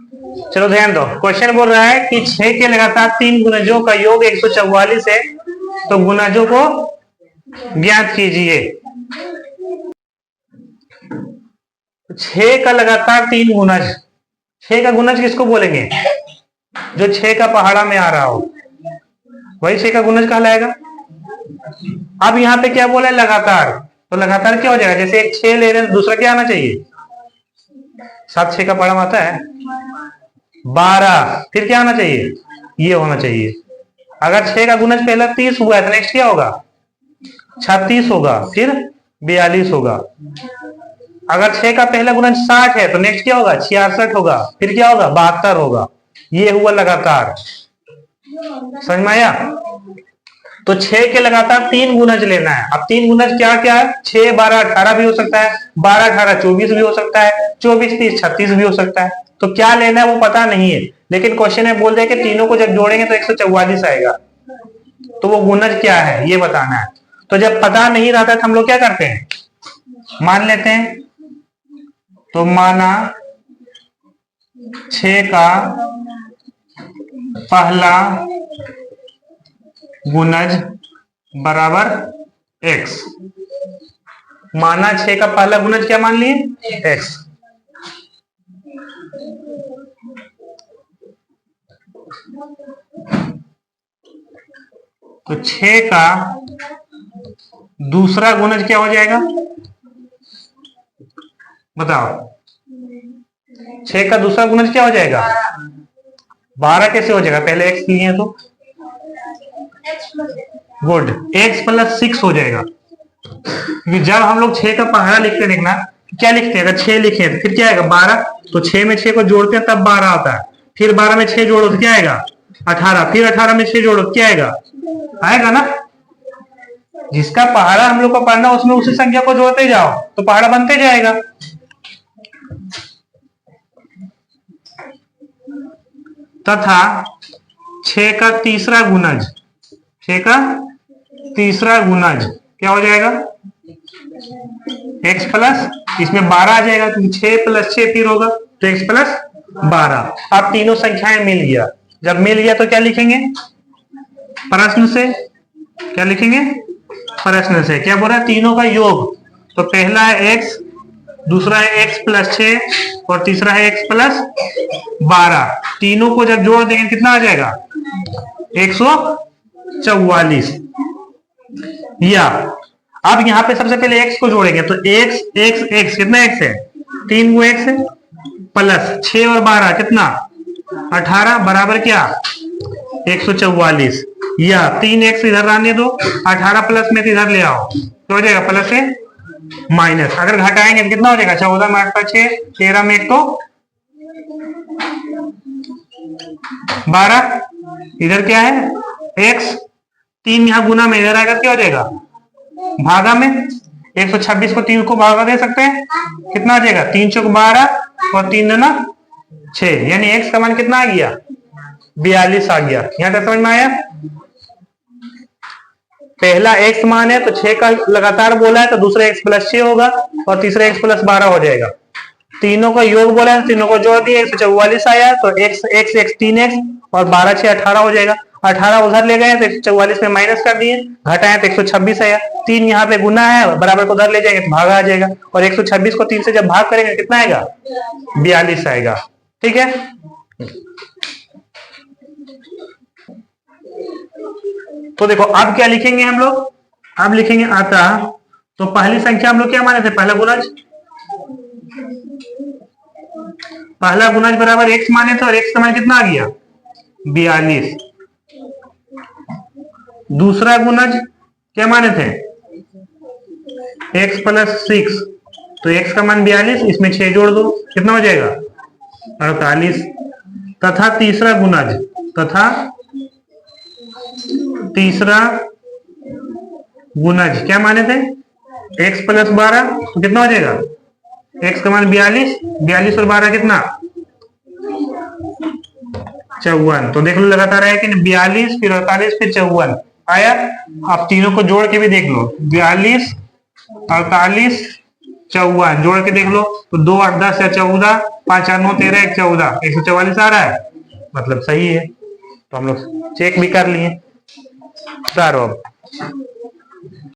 चलो ध्यान दो, क्वेश्चन बोल रहा है कि 6 के लगातार 3 गुणजों का योग 144 है, तो गुणजों को ज्ञात कीजिए। 6 का लगातार 3 गुणज, 6 का गुणज किसको बोलेंगे? जो 6 का पहाड़ा में आ रहा हो वही 6 का गुणज कहलाएगा। अब यहाँ पे क्या बोला है? लगातार। तो लगातार क्या हो जाएगा? जैसे एक 6 ले रहे हैं, दूसरा क्या आना चाहिए? 7 6 का पहाड़ा में आता है 12, फिर क्या आना चाहिए? ये होना चाहिए। अगर 6 का गुणज पहला 30 हुआ है तो नेक्स्ट क्या होगा? 36 होगा, फिर 42 होगा। अगर 6 का पहला गुणज 60 है तो नेक्स्ट क्या होगा? 66 होगा, फिर क्या होगा? 72 होगा। ये हुआ लगातार। समझ में आया? तो 6 के लगातार 3 गुणज लेना है। अब 3 गुणज क्या क्या है? 6 12 18 भी हो सकता है, 12 18 24 भी हो सकता है, 24 30 36 भी हो सकता है। तो क्या लेना है वो पता नहीं है, लेकिन क्वेश्चन में बोल दिया कि तीनों को जब जोड़ेंगे तो 144 आएगा। तो वो गुणज क्या है ये बताना है। तो जब पता नहीं रहता है तो हम लोग क्या करते हैं? मान लेते हैं। तो माना 6 का पहला गुणज बराबर x। माना 6 का पहला गुणज क्या मान लिए? x। तो 6 का दूसरा गुणज क्या हो जाएगा? बताओ। 6 का दूसरा गुणज क्या हो जाएगा? 12 कैसे हो जाएगा? पहले x लिए तो गुड, x प्लस 6 हो जाएगा। क्योंकि जब हम लोग 6 का पहाड़ा लिखते हैं, देखना क्या लिखते हैं। अगर 6 लिखे हैं तो फिर क्या आएगा? 12। तो 6 में 6 को जोड़ते हैं तब 12 आता है। फिर 12 में 6 जोड़ो तो क्या आएगा? 18। फिर 18 में 6 जोड़ो तो क्या आएगा? आएगा ना। जिसका पहाड़ा हम लोग को पढ़ना उसमें उसी संख्या को जोड़ते जाओ तो पहाड़ा बनते जाएगा। तथा 6 का तीसरा गुणज, 6 का तीसरा गुणज क्या हो जाएगा? x प्लस, इसमें 12 आ जाएगा क्योंकि 6 प्लस 6 फिर होगा तो x प्लस 12। अब तीनों संख्याएं मिल गया। जब मिल गया तो क्या लिखेंगे? प्रश्न से। क्या लिखेंगे? प्रश्न से। क्या बोल रहा है? तीनों का योग। तो पहला है x, दूसरा है x प्लस 6 और तीसरा है x प्लस 12। तीनों को जब जोड़ देंगे कितना आ जाएगा? 144। या अब यहाँ पे सबसे पहले x को जोड़ेंगे तो x x x कितना x है? 3 को x है, प्लस 6 और 12 कितना? 18 बराबर क्या? 144। या 3x इधर रहने दो, 18 प्लस में इधर ले आओ तो हो जाएगा प्लस है माइनस। अगर घटाएंगे तो कितना हो जाएगा? 14 में 8 का 6, 13 में 1 तो 12। इधर क्या है? x। 3 यहाँ गुना में इधर आएगा क्या हो जाएगा? भागा में। 126 को 3 को भागा दे सकते हैं, कितना आ जाएगा? 3 चौक 12 और 3 दूना 6, यानी x का मान कितना आ गया? 42 आ गया। यहाँ तक समझ में आया? पहला x मान है तो 6 का लगातार बोला है तो दूसरा x प्लस 6 होगा और तीसरा x प्लस 12 हो जाएगा। तीनों का योग बोला है, तीनों को जोड़ दिया 144 आया तो x x x 3x और 12 6 18 हो जाएगा। 18 उधर ले गए तो 144 में माइनस कर दिए, घटाए तो 126 आया। 3 यहाँ पे गुना है, बराबर को उधर ले जाएंगे तो भागा आ जाएगा। और 126 को 3 से जब भाग करेंगे कितना आएगा? 42 आएगा। ठीक है। तो देखो अब क्या लिखेंगे हम लोग? अब लिखेंगे अतः। तो पहली संख्या हम लोग क्या माने थे? पहला गुणज, पहला गुणज बराबर x माने थे और x का मान कितना आ गया? 42। दूसरा गुणज क्या माने थे? x प्लस 6, तो x का मान 42, इसमें 6 जोड़ दो कितना हो जाएगा? 48। तथा तीसरा गुणज, तथा तीसरा गुणज क्या माने थे? x प्लस 12, तो कितना हो जाएगा? x का मान 42, 42 और 12 कितना? 54। तो देख लो लगातार आया कि 42 फिर 48 फिर 54 आया। आप तीनों को जोड़ के भी देख लो, 42 48 54 जोड़ के देख लो तो 2 8 10 या 14, 5 8 9 13 1 14, 144 आ रहा है, मतलब सही है। तो हम लोग चेक भी कर लिए। सारो